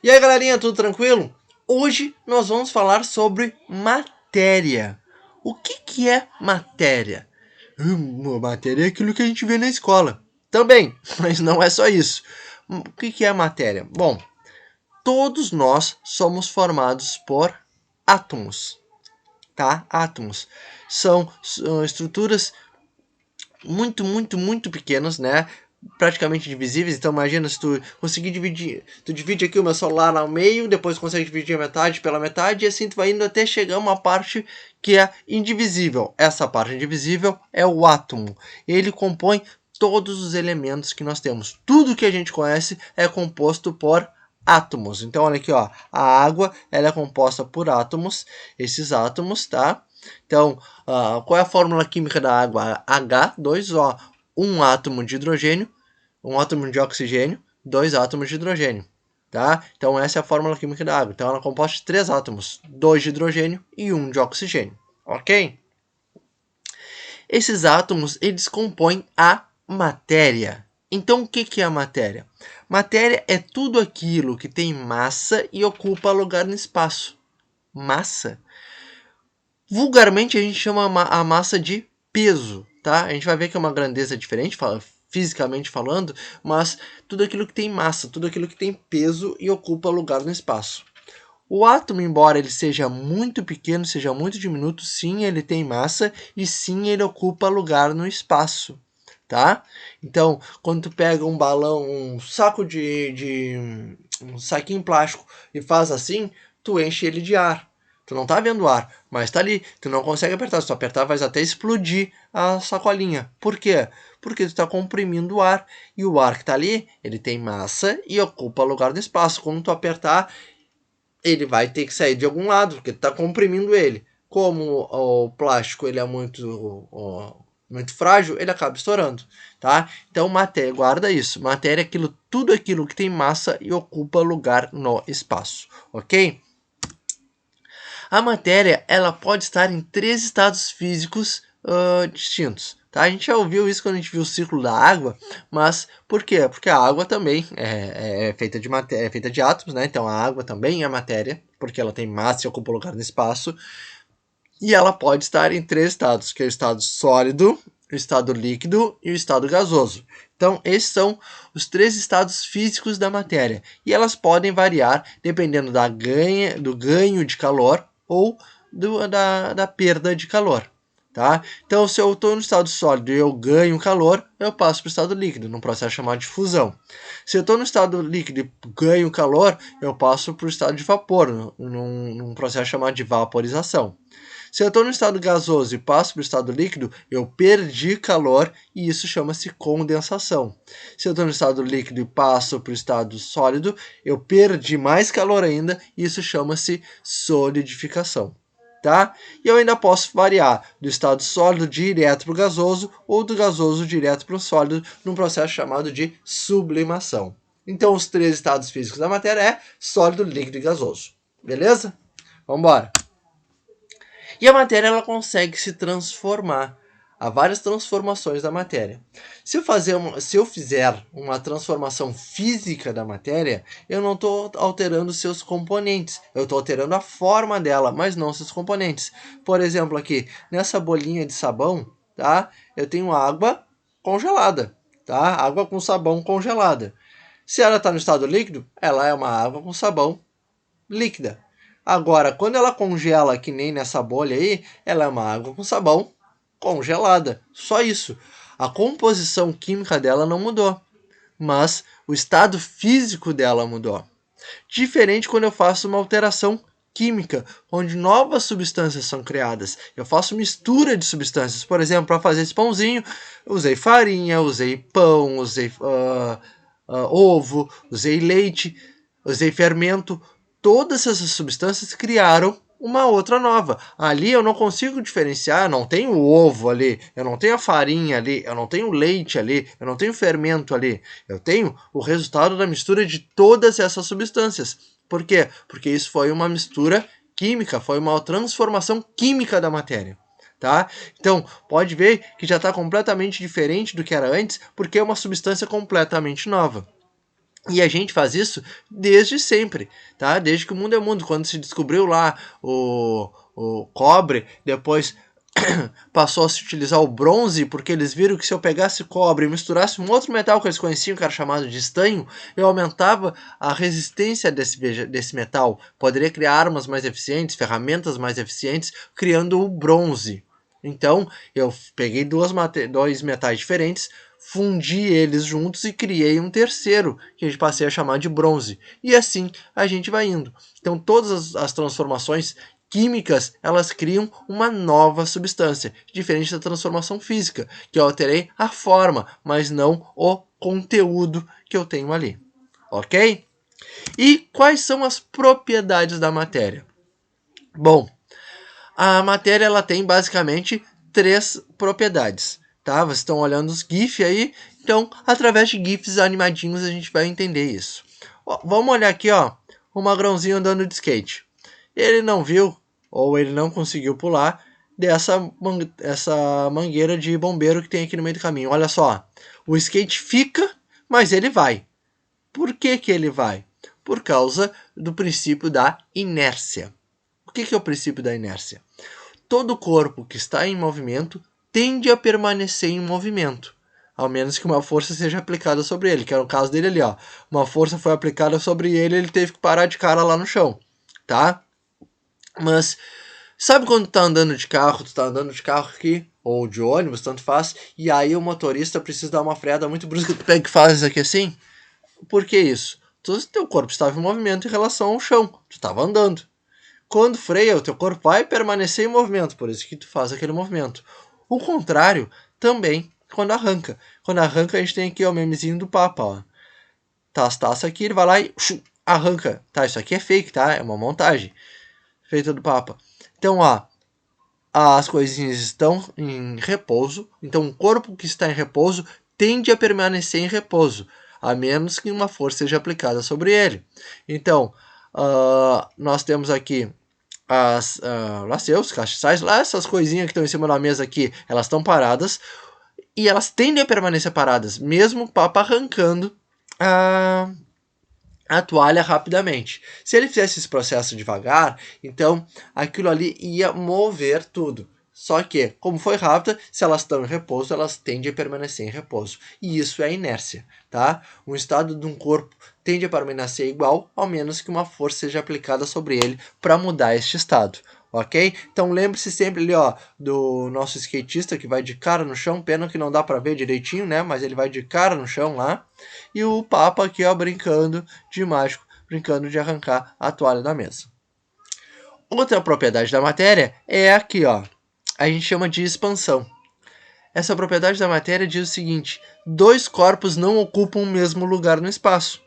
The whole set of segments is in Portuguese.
E aí, galerinha, tudo tranquilo? Hoje nós vamos falar sobre matéria. O que é matéria? Matéria é aquilo que a gente vê na escola. Também, mas não é só isso. O que é matéria? Bom, todos nós somos formados por átomos, tá? Átomos são estruturas muito pequenas, né? Praticamente divisíveis. Então imagina se tu conseguir dividir, tu divide aqui o meu celular ao meio, depois consegue dividir a metade pela metade, e assim tu vai indo até chegar a uma parte que é indivisível. Essa parte indivisível é o átomo. Ele compõe todos os elementos que nós temos. Tudo que a gente conhece é composto por átomos. Então olha aqui, ó, a água ela é composta por átomos. Esses átomos, tá? Então, qual é a fórmula química da água? H2O. Um átomo de hidrogênio, um átomo de oxigênio, dois átomos de hidrogênio. Tá? Então, essa é a fórmula química da água. Então, ela é composta de 3 átomos, 2 de hidrogênio e 1 de oxigênio. Ok? Esses átomos, eles compõem a matéria. Então, o que é a matéria? Matéria é tudo aquilo que tem massa e ocupa lugar no espaço. Massa? Vulgarmente a gente chama a massa de peso, tá? A gente vai ver que é uma grandeza diferente, fisicamente falando, mas tudo aquilo que tem massa, tudo aquilo que tem peso e ocupa lugar no espaço. O átomo, embora ele seja muito pequeno, seja muito diminuto, sim, ele tem massa e sim, ele ocupa lugar no espaço, tá? Então, quando tu pega um balão, um saco um saquinho plástico e faz assim, tu enche ele de ar. Tu não tá vendo ar, mas tá ali. Tu não consegue apertar. Se tu apertar, vai até explodir a sacolinha. Por quê? Porque tu tá comprimindo o ar. E o ar que tá ali, ele tem massa e ocupa lugar no espaço. Quando tu apertar, ele vai ter que sair de algum lado, porque tu tá comprimindo ele. Como o plástico ele é muito frágil, ele acaba estourando, tá? Então, matéria, guarda isso. Matéria é tudo aquilo que tem massa e ocupa lugar no espaço, ok? A matéria ela pode estar em 3 estados físicos distintos. Tá? A gente já ouviu isso quando a gente viu o ciclo da água, mas por quê? Porque a água também é feita de matéria, é feita de átomos, né? Então a água também é matéria, porque ela tem massa e ocupa lugar no espaço. E ela pode estar em 3 estados, que é o estado sólido, o estado líquido e o estado gasoso. Então, esses são os 3 estados físicos da matéria. E elas podem variar dependendo do ganho de calor ou da perda de calor. Tá? Então, se eu estou no estado sólido e eu ganho calor, eu passo para o estado líquido, num processo chamado de fusão. Se eu estou no estado líquido e ganho calor, eu passo para o estado de vapor, num processo chamado de vaporização. Se eu estou no estado gasoso e passo para o estado líquido, eu perdi calor e isso chama-se condensação. Se eu estou no estado líquido e passo para o estado sólido, eu perdi mais calor ainda e isso chama-se solidificação. Tá? E eu ainda posso variar do estado sólido direto para o gasoso ou do gasoso direto para o sólido num processo chamado de sublimação. Então, os 3 estados físicos da matéria é sólido, líquido e gasoso. Beleza? Vamos embora. E a matéria ela consegue se transformar. Há várias transformações da matéria. Se eu fizer uma transformação física da matéria, eu não estou alterando seus componentes. Eu estou alterando a forma dela, mas não seus componentes. Por exemplo, aqui, nessa bolinha de sabão, tá? Eu tenho água congelada. Tá? Água com sabão congelada. Se ela está no estado líquido, ela é uma água com sabão líquida. Agora, quando ela congela, que nem nessa bolha aí, ela é uma água com sabão congelada. Só isso. A composição química dela não mudou, mas o estado físico dela mudou. Diferente quando eu faço uma alteração química, onde novas substâncias são criadas. Eu faço mistura de substâncias. Por exemplo, para fazer esse pãozinho, usei farinha, usei pão, usei ovo, usei leite, usei fermento. Todas essas substâncias criaram uma outra nova. Ali eu não consigo diferenciar, não tenho o ovo ali, eu não tenho a farinha ali, eu não tenho o leite ali, eu não tenho o fermento ali. Eu tenho o resultado da mistura de todas essas substâncias. Por quê? Porque isso foi uma mistura química, foi uma transformação química da matéria. Tá? Então, pode ver que já está completamente diferente do que era antes, porque é uma substância completamente nova. E a gente faz isso desde sempre, tá? Desde que o mundo é mundo. Quando se descobriu lá o cobre, depois passou a se utilizar o bronze, porque eles viram que se eu pegasse cobre e misturasse um outro metal que eles conheciam, que era chamado de estanho, eu aumentava a resistência desse metal. Poderia criar armas mais eficientes, ferramentas mais eficientes, criando o bronze. Então, eu peguei dois metais diferentes, fundi eles juntos e criei um terceiro, que a gente passei a chamar de bronze. E assim a gente vai indo. Então, todas as transformações químicas, elas criam uma nova substância, diferente da transformação física, que eu alterei a forma, mas não o conteúdo que eu tenho ali. Ok? E quais são as propriedades da matéria? Bom, a matéria ela tem basicamente 3 propriedades, tá? Vocês estão olhando os GIFs aí, então através de GIFs animadinhos a gente vai entender isso. Ó, vamos olhar aqui, ó, o magrãozinho andando de skate. Ele não viu, ou ele não conseguiu pular essa mangueira de bombeiro que tem aqui no meio do caminho. Olha só, o skate fica, mas ele vai. Por que que ele vai? Por causa do princípio da inércia. O que que é o princípio da inércia? Todo corpo que está em movimento tende a permanecer em movimento, ao menos que uma força seja aplicada sobre ele, que é o caso dele ali, ó. Uma força foi aplicada sobre ele, ele teve que parar de cara lá no chão, tá? Mas sabe quando tu tá andando de carro, aqui, ou de ônibus, tanto faz, e aí o motorista precisa dar uma freada muito brusca, tu pega e faz aqui assim? Por que isso? Teu corpo estava em movimento em relação ao chão, tu estava andando. Quando freia, o teu corpo vai permanecer em movimento, por isso que tu faz aquele movimento. O contrário também quando arranca. Quando arranca, a gente tem aqui ó, o memezinho do Papa, ó. Tá as taças aqui, ele vai lá e arranca. Tá, isso aqui é fake, tá? É uma montagem feita do Papa. Então, ó, as coisinhas estão em repouso. Então, o corpo que está em repouso tende a permanecer em repouso, a menos que uma força seja aplicada sobre ele. Então, nós temos aqui os castiçais, lá essas coisinhas que estão em cima da mesa aqui, elas estão paradas e elas tendem a permanecer paradas, mesmo o Papa arrancando a toalha rapidamente. Se ele fizesse esse processo devagar, então aquilo ali ia mover tudo. Só que, como foi rápida, se elas estão em repouso, elas tendem a permanecer em repouso. E isso é inércia, tá? Um estado de um corpo tende a permanecer igual, ao menos que uma força seja aplicada sobre ele para mudar este estado, ok? Então lembre-se sempre ali, ó, do nosso skatista que vai de cara no chão, pena que não dá para ver direitinho, né? Mas ele vai de cara no chão lá. E o Papa aqui, ó, brincando de mágico, brincando de arrancar a toalha da mesa. Outra propriedade da matéria é aqui, ó. A gente chama de expansão. Essa propriedade da matéria diz o seguinte: dois corpos não ocupam o mesmo lugar no espaço,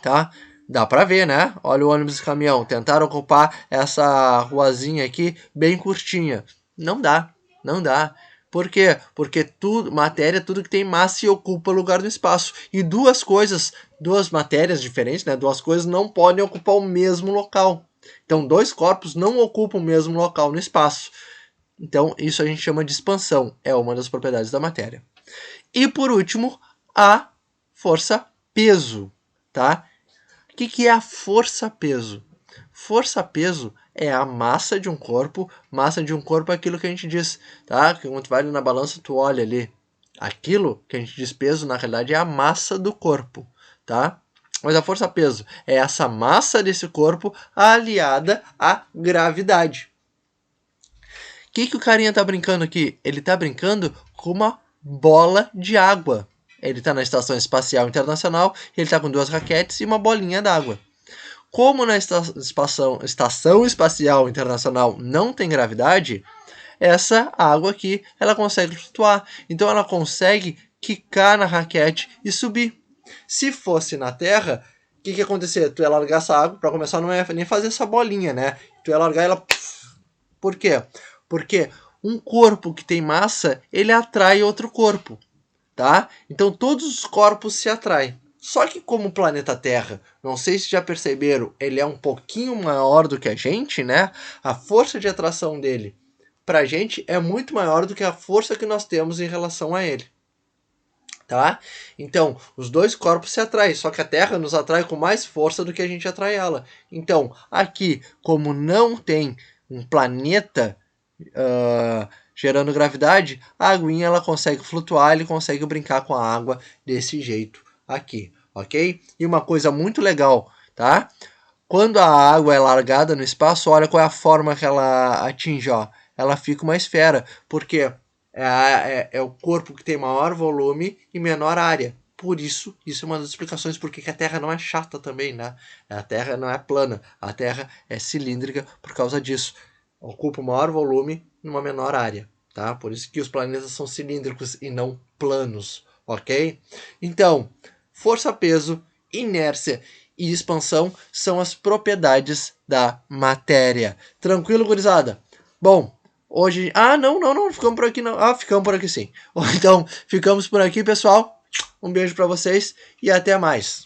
tá? Dá pra ver, né? Olha o ônibus e caminhão. Tentaram ocupar essa ruazinha aqui bem curtinha. Não dá, não dá. Por quê? Porque matéria é tudo que tem massa e ocupa lugar no espaço. E duas matérias diferentes, né? Duas coisas não podem ocupar o mesmo local. Então, dois corpos não ocupam o mesmo local no espaço. Então, isso a gente chama de expansão. É uma das propriedades da matéria. E, por último, a força-peso, tá? O que é a força-peso? Força-peso é a massa de um corpo. Massa de um corpo é aquilo que a gente diz, tá? Que quando tu vai ali na balança, tu olha ali. Aquilo que a gente diz peso, na realidade, é a massa do corpo, tá? Mas a força-peso é essa massa desse corpo aliada à gravidade. O que o carinha tá brincando aqui? Ele tá brincando com uma bola de água. Ele tá na Estação Espacial Internacional, ele tá com 2 raquetes e uma bolinha d'água. Como na Estação Espacial Internacional não tem gravidade, essa água aqui, ela consegue flutuar. Então ela consegue quicar na raquete e subir. Se fosse na Terra, o que ia acontecer? Tu ia largar essa água, para começar não ia nem fazer essa bolinha, né? Tu ia largar ela... Por quê? Porque um corpo que tem massa, ele atrai outro corpo, tá? Então todos os corpos se atraem. Só que como o planeta Terra, não sei se já perceberam, ele é um pouquinho maior do que a gente, né? A força de atração dele pra gente é muito maior do que a força que nós temos em relação a ele, tá? Então, os dois corpos se atraem, só que a Terra nos atrai com mais força do que a gente atrai ela. Então, aqui, como não tem um planeta gerando gravidade, a aguinha ela consegue flutuar, ele consegue brincar com a água desse jeito aqui, ok? E uma coisa muito legal, tá? Quando a água é largada no espaço, olha qual é a forma que ela atinge, ó. Ela fica uma esfera, porque é o corpo que tem maior volume e menor área. Por isso, isso é uma das explicações por que a Terra não é chata também, né? A Terra não é plana, a Terra é cilíndrica por causa disso. Ocupa o maior volume numa menor área, tá? Por isso que os planetas são cilíndricos e não planos, ok? Então, força-peso, inércia e expansão são as propriedades da matéria. Tranquilo, gurizada? Bom, hoje... Ah, não, ficamos por aqui não. Ah, ficamos por aqui sim. Então, ficamos por aqui, pessoal. Um beijo para vocês e até mais.